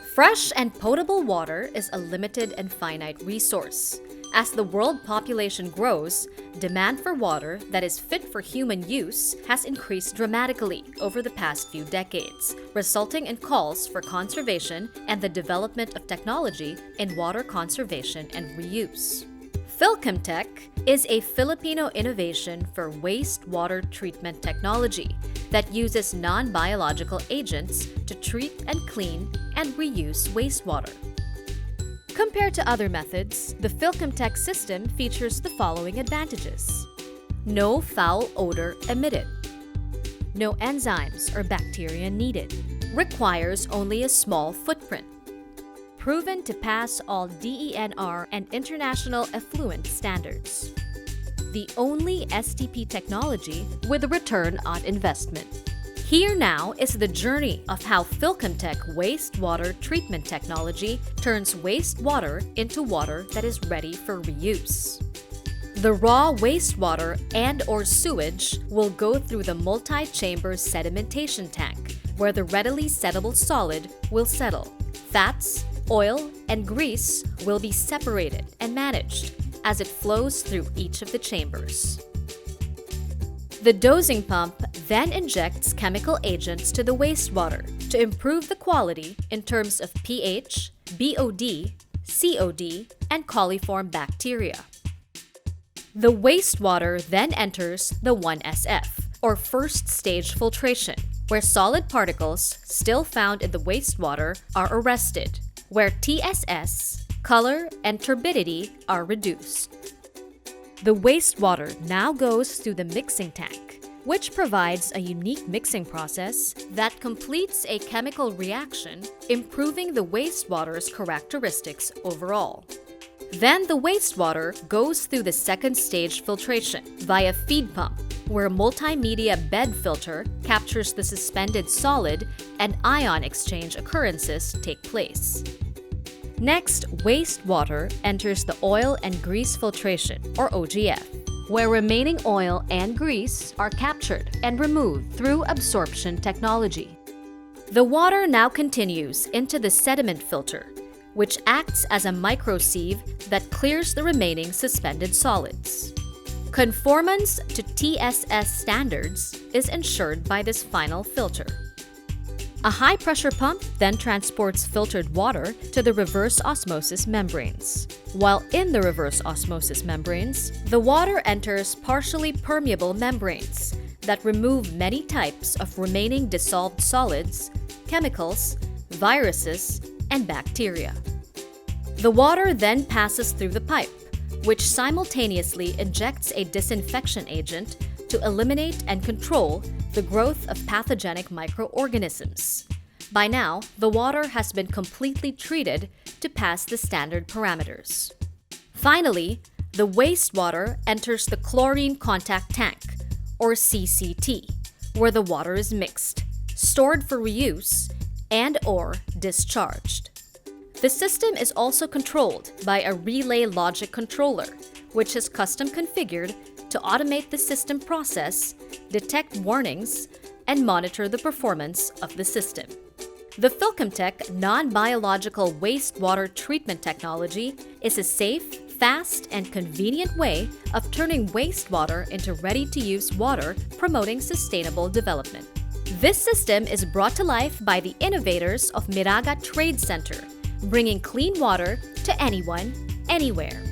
Fresh and potable water is a limited and finite resource. As the world population grows, demand for water that is fit for human use has increased dramatically over the past few decades, resulting in calls for conservation and the development of technology in water conservation and reuse. Filchemtech is a Filipino innovation for wastewater treatment technology that uses non-biological agents to treat and clean and reuse wastewater. Compared to other methods, the Filchemtech system features the following advantages. No foul odor emitted. No enzymes or bacteria needed. Requires only a small footprint. Proven to pass all DENR and international effluent standards. The only STP technology with a return on investment. Here now is the journey of how Filchemtech wastewater treatment technology turns wastewater into water that is ready for reuse. The raw wastewater and/or sewage will go through the multi-chamber sedimentation tank, where the readily settable solid will settle. Fats, oil, and grease will be separated and managed as it flows through each of the chambers. The dosing pump then injects chemical agents to the wastewater to improve the quality in terms of pH, BOD, COD, and coliform bacteria. The wastewater then enters the 1SF, or first stage filtration, where solid particles still found in the wastewater are arrested, where TSS, color, and turbidity are reduced. The wastewater now goes through the mixing tank, which provides a unique mixing process that completes a chemical reaction, improving the wastewater's characteristics overall. Then the wastewater goes through the second stage filtration via feed pump, where a multimedia bed filter captures the suspended solid and ion exchange occurrences take place. Next, wastewater enters the oil and grease filtration, or OGF, where remaining oil and grease are captured and removed through absorption technology. The water now continues into the sediment filter, which acts as a microsieve that clears the remaining suspended solids. Conformance to TSS standards is ensured by this final filter. A high-pressure pump then transports filtered water to the reverse osmosis membranes. While in the reverse osmosis membranes, the water enters partially permeable membranes that remove many types of remaining dissolved solids, chemicals, viruses, and bacteria. The water then passes through the pipe, which simultaneously injects a disinfection agent to eliminate and control the growth of pathogenic microorganisms. By now, the water has been completely treated to pass the standard parameters. Finally, the wastewater enters the chlorine contact tank, or CCT, where the water is mixed, stored for reuse, and/or discharged. The system is also controlled by a relay logic controller, which is custom configured to automate the system process, detect warnings, and monitor the performance of the system. The Filchemtech non-biological wastewater treatment technology is a safe, fast, and convenient way of turning wastewater into ready-to-use water, promoting sustainable development. This system is brought to life by the innovators of Miraga Trade Center, bringing clean water to anyone, anywhere.